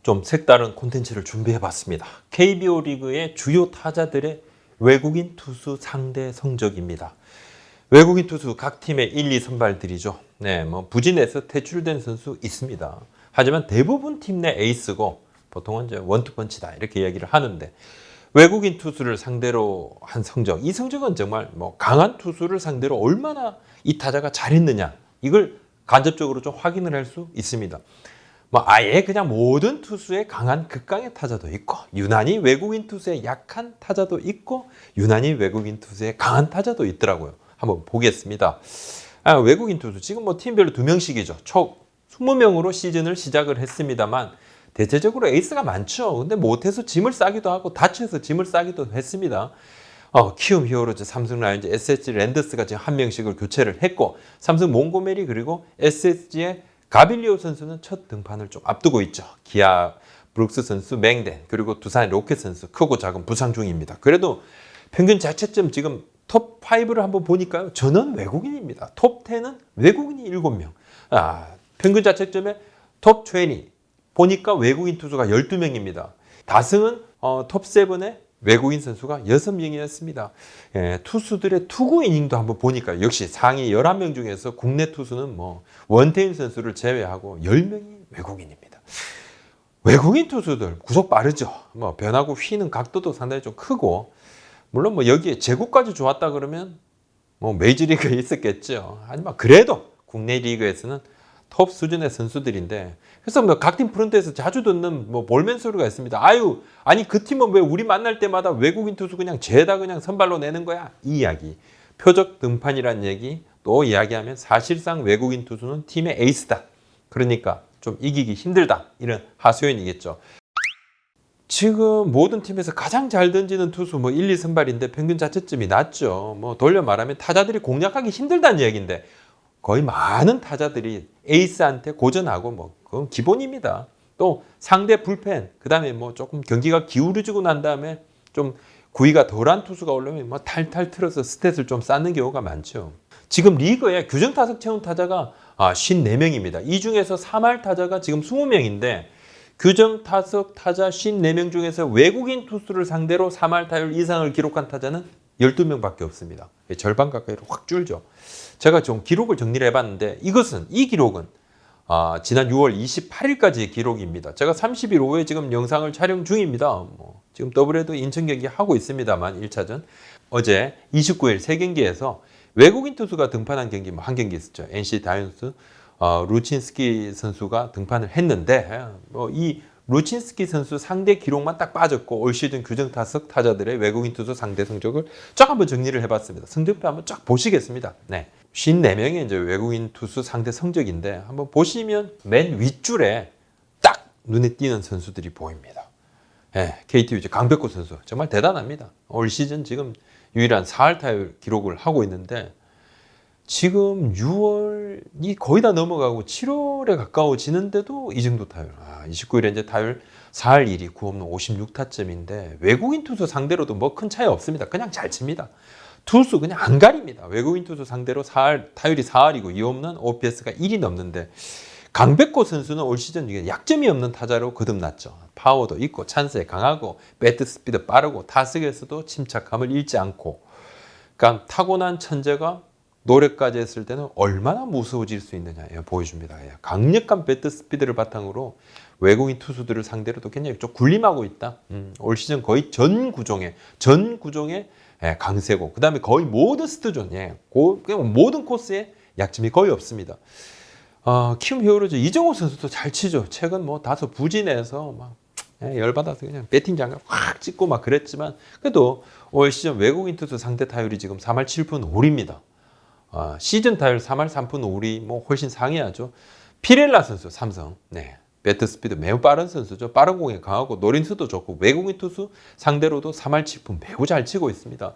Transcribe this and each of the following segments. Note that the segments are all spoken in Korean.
좀 색다른 콘텐츠를 준비해봤습니다. KBO 리그의 주요 타자들의 외국인 투수 상대 성적입니다. 외국인 투수 각 팀의 1, 2 선발들이죠. 네, 뭐 부진해서 퇴출된 선수 있습니다. 하지만 대부분 팀 내 에이스고 보통은 이제 원투펀치다 이렇게 이야기를 하는데 외국인 투수를 상대로 한 성적, 이 성적은 정말 뭐 강한 투수를 상대로 얼마나 이 타자가 잘했느냐 이걸 간접적으로 좀 확인을 할 수 있습니다. 뭐 아예 그냥 모든 투수의 강한 극강의 타자도 있고 유난히 외국인 투수의 약한 타자도 있고 유난히 외국인 투수의 강한 타자도 있더라고요. 한번 보겠습니다. 외국인 투수 지금 뭐 팀별로 2명씩이죠. 총 20명으로 시즌을 시작을 했습니다만 대체적으로 에이스가 많죠. 근데 못해서 짐을 싸기도 하고 다쳐서 짐을 싸기도 했습니다. 키움 히어로즈, 삼성 라이온즈, SSG 랜더스가 지금 한 명씩을 교체를 했고 삼성 몽고메리 그리고 SSG의 가빌리오 선수는 첫 등판을 좀 앞두고 있죠. 기아 브룩스 선수 맹댄 그리고 두산 로켓 선수 크고 작은 부상 중입니다. 그래도 평균 자책점 지금 톱 5를 한번 보니까요. 전원 외국인입니다. 톱 10은 외국인이 7명. 평균 자책점의 톱 20 보니까 외국인 투수가 12명입니다. 다승은 톱 7에 외국인 선수가 6명이었습니다. 투수들의 투구 이닝도 한번 보니까 역시 상위 11명 중에서 국내 투수는 뭐 원태인 선수를 제외하고 10명이 외국인입니다. 외국인 투수들 구속 빠르죠. 뭐 변하고 휘는 각도도 상당히 좀 크고 물론 뭐 여기에 제구까지 좋았다 그러면 뭐 메이저리그에 있었겠죠. 하지만 그래도 국내 리그에서는 톱 수준의 선수들인데 그래서 뭐 각 팀 프런트에서 자주 듣는 뭐 볼멘 소리가 있습니다. 아니 그 팀은 왜 우리 만날 때마다 외국인 투수 그냥 죄다 그냥 선발로 내는 거야? 이 이야기. 표적 등판이라는 얘기 또 이야기하면 사실상 외국인 투수는 팀의 에이스다. 그러니까 좀 이기기 힘들다. 이런 하소연이겠죠. 지금 모든 팀에서 가장 잘 던지는 투수 뭐 1, 2 선발인데 평균 자책점이 낮죠. 뭐 돌려 말하면 타자들이 공략하기 힘들다는 얘기인데 거의 많은 타자들이 에이스한테 고전하고 뭐 그건 기본입니다. 또 상대 불펜 그다음에 뭐 조금 경기가 기울어지고 난 다음에 좀 구위가 덜한 투수가 올라오면 뭐 탈탈 틀어서 스탯을 좀 쌓는 경우가 많죠. 지금 리그에 규정 타석 채운 타자가 54명입니다. 이 중에서 3할 타자가 지금 20명인데 규정 타석 타자 54명 중에서 외국인 투수를 상대로 3할 타율 이상을 기록한 타자는 12명밖에 없습니다. 절반 가까이로 확 줄죠. 제가 좀 기록을 정리를 해봤는데 이 기록은 지난 6월 28일까지의 기록입니다. 제가 30일 오후에 지금 영상을 촬영 중입니다. 지금 더블헤더 인천 경기 하고 있습니다만 1차전 어제 29일 3경기에서 외국인 투수가 등판한 경기 한 경기 있었죠. NC 다이언스 루친스키 선수가 등판을 했는데 이 루친스키 선수 상대 기록만 딱 빠졌고 올 시즌 규정 타석 타자들의 외국인 투수 상대 성적을 쫙 한번 정리를 해봤습니다. 성적표 한번 쫙 보시겠습니다. 네, 54명의 이제 외국인 투수 상대 성적인데 한번 보시면 맨 윗줄에 딱 눈에 띄는 선수들이 보입니다. KT 위즈 강백호 선수 정말 대단합니다. 올 시즌 지금 유일한 4할 타율 기록을 하고 있는데 지금 6월이 거의 다 넘어가고 7월에 가까워지는데도 이 정도 타율. 29일에 이제 타율 4할 1위 9홈런 56타점인데 외국인 투수 상대로도 뭐 큰 차이 없습니다. 그냥 잘 칩니다. 투수 그냥 안 가립니다. 외국인 투수 상대로 타율이 4할이고 2홈런 OPS가 1이 넘는데 강백호 선수는 올 시즌 약점이 없는 타자로 거듭났죠. 파워도 있고 찬스에 강하고 배트 스피드 빠르고 타석에서도 침착함을 잃지 않고 그러니까 타고난 천재가 노력까지 했을 때는 얼마나 무서워질 수 있느냐 보여줍니다. 강력한 배트 스피드를 바탕으로 외국인 투수들을 상대로도 굉장히 좀 군림하고 있다. 올 시즌 거의 전 구종의 강세고 그 다음에 거의 모든 스트존 그냥 모든 코스에 약점이 거의 없습니다. 키움 히어로즈 이정호 선수도 잘 치죠. 최근 뭐 다소 부진해서 막 열받아서 그냥 배팅 장갑 확 찍고 막 그랬지만 그래도 올 시즌 외국인 투수 상대 타율이 지금 3할 7푼 5리입니다. 시즌 타율 3할 3푼 5리 뭐 훨씬 상회하죠. 피렐라 선수 삼성 배트 스피드 매우 빠른 선수죠. 빠른 공에 강하고 노린수도 좋고 외국인 투수 상대로도 3할 7푼 매우 잘 치고 있습니다.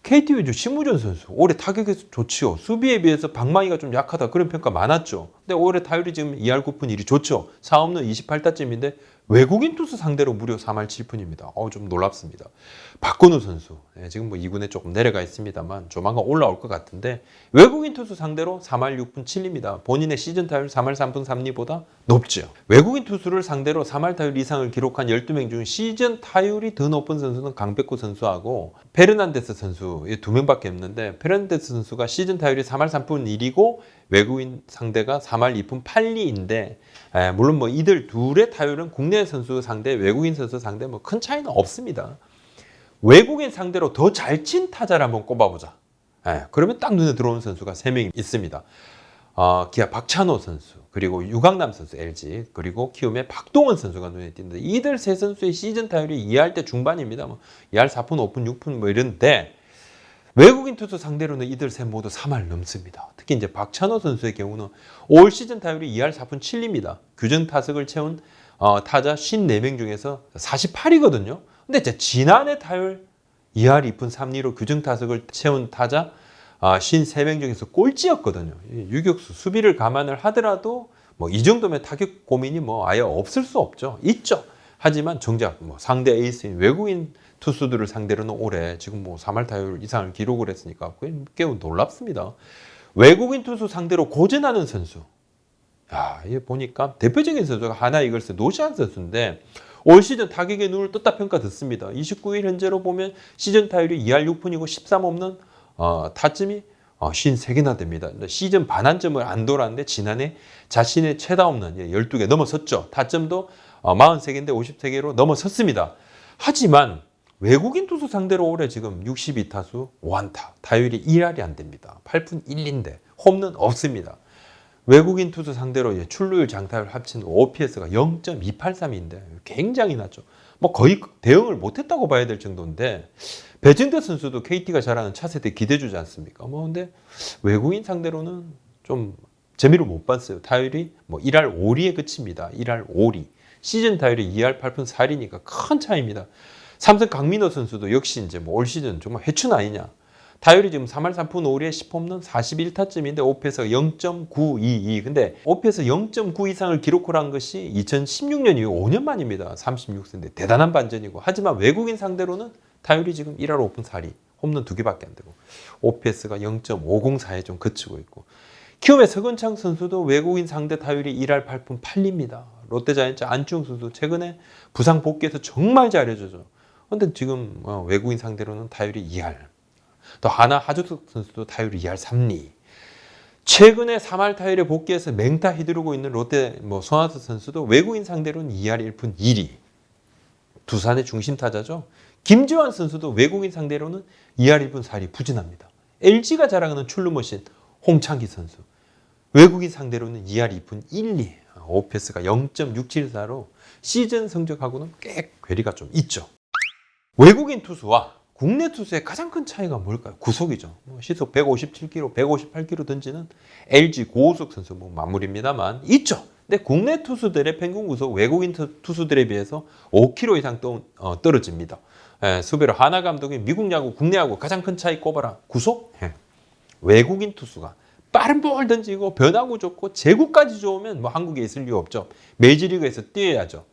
KT 위즈 심우준 선수 올해 타격에서 좋지요. 수비에 비해서 방망이가 좀 약하다 그런 평가 많았죠. 근데 올해 타율이 지금 2할 9푼 1이 좋죠. 4홈런 28타점인데 외국인 투수 상대로 무려 3할 7푼입니다. 좀 놀랍습니다. 박건우 선수, 지금 뭐 2군에 조금 내려가 있습니다만 조만간 올라올 것 같은데 외국인 투수 상대로 3할 6푼 7리입니다. 본인의 시즌 타율 3할 3푼 3리보다 높죠. 외국인 투수를 상대로 3할 타율 이상을 기록한 12명 중 시즌 타율이 더 높은 선수는 강백호 선수하고 페르난데스 선수 이 2명밖에 없는데 페르난데스 선수가 시즌 타율이 3할 3푼 1이고 외국인 상대가 3할 2푼 8리인데 물론 뭐 이들 둘의 타율은 국내 선수 상대, 외국인 선수 상대 뭐 큰 차이는 없습니다. 외국인 상대로 더 잘 친 타자를 한번 꼽아보자. 그러면 딱 눈에 들어오는 선수가 3명이 있습니다. 기아 박찬호 선수, 그리고 유강남 선수 LG, 그리고 키움의 박동원 선수가 눈에 띄는데 이들 세 선수의 시즌 타율이 2할 대 중반입니다. 뭐 2할 4푼, 5푼, 6푼 뭐 이런데 외국인 투수 상대로는 이들 셋 모두 3할 넘습니다. 특히 이제 박찬호 선수의 경우는 올 시즌 타율이 2할 4푼 7리입니다. 규정 타석을 채운 타자 54명 중에서 48이거든요. 근데 이제 지난해 타율 2할 2푼 3리로 규정 타석을 채운 타자 53명 중에서 꼴찌였거든요. 유격수 수비를 감안을 하더라도 뭐 이 정도면 타격 고민이 뭐 아예 없을 수 없죠. 있죠. 하지만 정작 뭐 상대 에이스인 외국인 투수들을 상대로는 올해 지금 뭐 3할 타율 이상을 기록을 했으니까 매우 놀랍습니다. 외국인 투수 상대로 고전하는 선수. 이게 보니까 대표적인 선수가 하나 이글스 노시안 선수인데 올 시즌 타격의 눈을 떴다 평가 듣습니다. 29일 현재로 보면 시즌 타율이 2할 6푼이고 13 없는 타점이 53개나 됩니다. 시즌 반환점을 안 돌았는데 지난해 자신의 최다 홈런 12개 넘어섰죠. 타점도 43개인데 53개로 넘어섰습니다. 하지만 외국인 투수 상대로 올해 지금 62타수 5안타, 타율이 1할이 안 됩니다. 8푼 1리인데 홈런 없습니다. 외국인 투수 상대로 출루율 장타율 합친 OPS가 0.283인데 굉장히 낮죠. 뭐 거의 대응을 못했다고 봐야 될 정도인데 배진대 선수도 KT가 잘하는 차세대 기대주지 않습니까? 뭐 근데 외국인 상대로는 좀 재미를 못 봤어요. 타율이 뭐 1할 5리에 그칩니다. 1할 5리. 시즌 타율이 2할 8푼 4리니까 큰 차이입니다. 삼성 강민호 선수도 역시 이제 뭐 올 시즌 정말 해춘 아니냐. 타율이 지금 3할 3푼 5리에 10홈런 41타점인데 OPS가 0.922. 근데 OPS 0.9 이상을 기록을 한 것이 2016년 이후 5년 만입니다. 36세인데 대단한 반전이고. 하지만 외국인 상대로는 타율이 지금 1할 5푼 4리. 홈런 2개밖에 안 되고. OPS가 0.504에 좀 그치고 있고. 키움의 서건창 선수도 외국인 상대 타율이 1할 8푼 8리입니다. 롯데자이언츠 안치홍 선수 최근에 부상 복귀해서 정말 잘해줘죠. 근데 지금 외국인 상대로는 타율이 2할. 또 하나 하주석 선수도 타율이 2할 3리. 최근에 3할 타율에 복귀해서 맹타 휘두르고 있는 롯데 손아섭 선수도 외국인 상대로는 2할 1푼 2리. 두산의 중심 타자죠. 김지환 선수도 외국인 상대로는 2할 1푼 4리 부진합니다. LG가 자랑하는 출루머신 홍창기 선수. 외국인 상대로는 2할 2푼 1리. OPS가 0.674로 시즌 성적하고는 꽤 괴리가 좀 있죠. 외국인 투수와 국내 투수의 가장 큰 차이가 뭘까요? 구속이죠. 시속 157km, 158km 던지는 LG 고우석 선수 마무리입니다만 있죠. 근데 국내 투수들의 평균 구속 외국인 투수들에 비해서 5km 이상 떨어집니다. 수배로 하나 감독이 미국 야구, 국내 야구 가장 큰 차이 꼽아라. 구속? 외국인 투수가 빠른 볼 던지고 변화구 좋고 제구까지 좋으면 한국에 있을 이유 없죠. 메이저리그에서 뛰어야죠.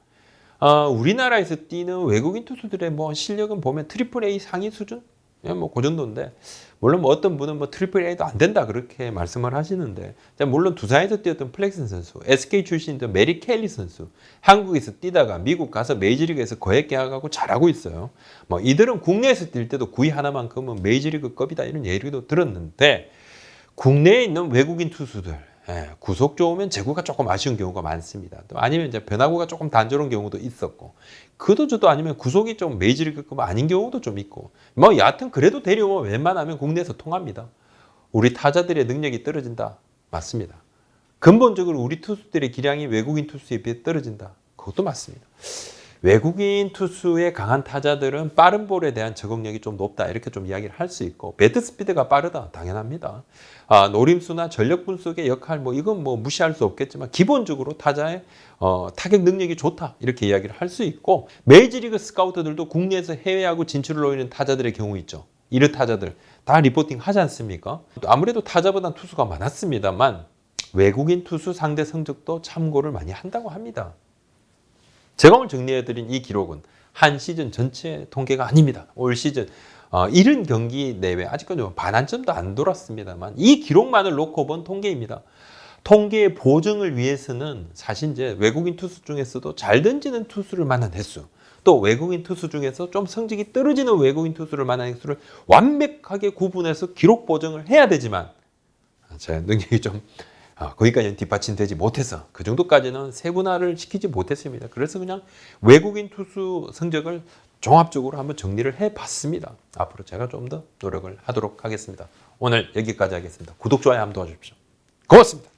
우리나라에서 뛰는 외국인 투수들의 실력은 보면 트리플 A 상위 수준? 그 정도인데, 물론 어떤 분은 트리플 A도 안 된다 그렇게 말씀을 하시는데, 물론 두산에서 뛰었던 플렉슨 선수, SK 출신인 메리 켈리 선수, 한국에서 뛰다가 미국 가서 메이저리그에서 거액 계약하고 잘하고 있어요. 이들은 국내에서 뛸 때도 구위 하나만큼은 메이저리그급이다 이런 얘기도 들었는데, 국내에 있는 외국인 투수들, 구속 좋으면 제구가 조금 아쉬운 경우가 많습니다. 또 아니면 이제 변화구가 조금 단조로운 경우도 있었고, 그도저도 아니면 구속이 좀 메이저리그급 아닌 경우도 좀 있고, 여하튼 그래도 데려오면 웬만하면 국내에서 통합니다. 우리 타자들의 능력이 떨어진다. 맞습니다. 근본적으로 우리 투수들의 기량이 외국인 투수에 비해 떨어진다. 그것도 맞습니다. 외국인 투수의 강한 타자들은 빠른 볼에 대한 적응력이 좀 높다 이렇게 좀 이야기를 할 수 있고, 배트 스피드가 빠르다 당연합니다. 노림수나 전력 분석의 역할 이건 무시할 수 없겠지만 기본적으로 타자의 타격 능력이 좋다 이렇게 이야기를 할 수 있고, 메이저리그 스카우터들도 국내에서 해외야구 진출을 노리는 타자들의 경우 있죠. 이런 타자들 다 리포팅 하지 않습니까? 아무래도 타자보다 투수가 많았습니다만 외국인 투수 상대 성적도 참고를 많이 한다고 합니다. 제가 오늘 정리해드린 이 기록은 한 시즌 전체 통계가 아닙니다. 올 시즌 70경기 내외 아직까지 반환점도 안 돌았습니다만 이 기록만을 놓고 본 통계입니다. 통계의 보증을 위해서는 사실 이제 외국인 투수 중에서도 잘 던지는 투수를 만난 횟수, 또 외국인 투수 중에서 좀 성적이 떨어지는 외국인 투수를 만난 횟수를 완벽하게 구분해서 기록 보정을 해야 되지만 제 능력이 좀 거기까지는 뒷받침되지 못해서 그 정도까지는 세분화를 시키지 못했습니다. 그래서 그냥 외국인 투수 성적을 종합적으로 한번 정리를 해봤습니다. 앞으로 제가 좀 더 노력을 하도록 하겠습니다. 오늘 여기까지 하겠습니다. 구독, 좋아요 한번 도와주십시오. 고맙습니다.